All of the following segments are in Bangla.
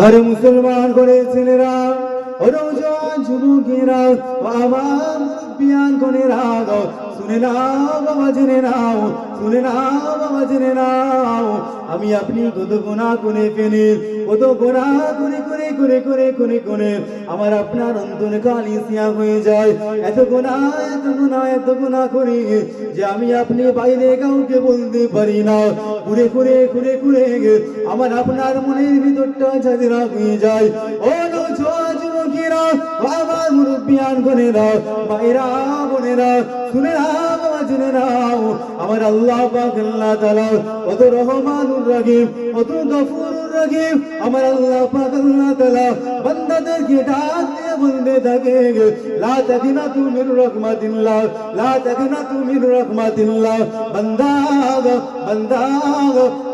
আর মুসলমান করে ছেলেরা ও নওজোয়ান যুবকেরা ও আমার মুরব্বিয়ান কোনেরা শুনে নাও বাবা, জেনে নাও, শুনে নাও বাবা, জেনে নাও, আমি আপনি কত গুনাহ করে ফেলি, কত গুনাহ করে করে করে করে করে করে আমার আপনার অন্তর কালিসিয়া হয়ে যায়। এত গুনাহ এত গুনাহ এত গুনাহ করি যে আমি আপনি বাইরে কাউকে বলতে পারি না। ঘুরে ঘুরে ঘুরে ঘুরে আমার আপনার মনের ভিতরটা ঝাঁঝরা হয়ে যায়। ও নওজোয়ান যুবকেরা, আমার মুরব্বিয়ান কোনেরা, ভাইরা বোনেরা, শুনে নাও বাবা, জেনে নাও, আমার আল্লাহ পাক আল্লাহ তাআলা কত রহমানুর রহিম, কত গফুরুর রহিম। আমার আল্লাহ পাক আল্লাহ তাআলা বান্দাদেরকে ডাক দিয়ে বলতে থাকে, লা তাকনাতু মির রাহমাতিল্লাহ, লা তাকনাতু মির রাহমাতিল্লাহ। বান্দা বান্দা,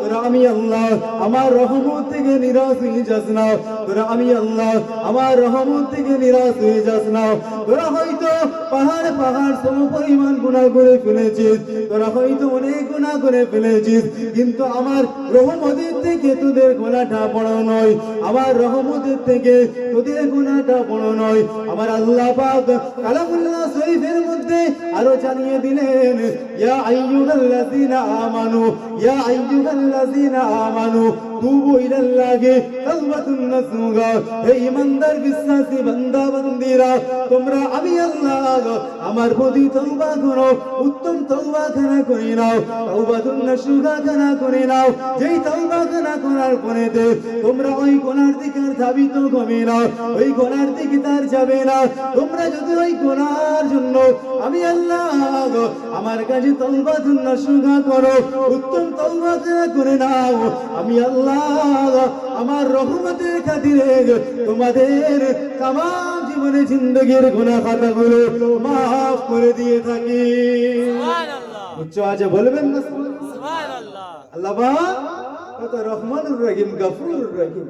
তোরা আমি আল্লাহ আমার রহমত থেকে নিরাশ হয়ে যাস না, তোরা আমি আল্লাহ আমার রহমত থেকে নিরাশ হয়ে যাস না। তোরা হয়তো পাহাড় পাহাড় সম পরিমাণ গুনাহ করে ফেলেছিস, তোরা হয়তো অনেক গুনাহ করে ফেলেছিস, কিন্তু আমার রহমতের থেকে তোদের গুনাহটা বড় নয়, আমার রহমতের থেকে তোদের গুনাহটা বড় নয়। আমার আল্লাহ পাক কালামুল্লাহ শরীফের মধ্যে আরো জানিয়ে দিলেন, ইয়া আইয়ুহাল্লাযীনা আমানু, ইয়া আইয়ুহাল্লাযীনা আমানু তুবু ইলাল্লাহি তাওবাতুন নাসুহা। হে ঈমানদার বিশ্বাসী বান্দা বান্দীরা, তোমরা আমি আল্লাহ আমার প্রতি তওবা করো, উত্তম তওবা খানা করে নাও, তাওবাতুন নাসুহা খানা করে নাও। যেই তওবা খানা করার পরেতে তোমরা ওই গুনার দিকে আর ধাবিত হবে না, ওই গুনার দিকে তার যাবে না। তোমরা যদি ওই গুনার জন্য আমি আল্লাহ আমার কাছে তাওবাতুন নাসুহা করো, উত্তম তওবা খানা করে নাও, আমি আল্লাহ আমার রহমতের খাতিরে তোমাদের তামাম জীবনে জিন্দেগির গুনাহ খাতাগুলো মাফ করে দিয়ে থাকি। সুবহানাল্লাহ। উচ্চ আওয়াজে বলবেন না সুবহানাল্লাহ। আল্লাহ পাক কত রহমানুর রহিম, গফুরুর রহিম।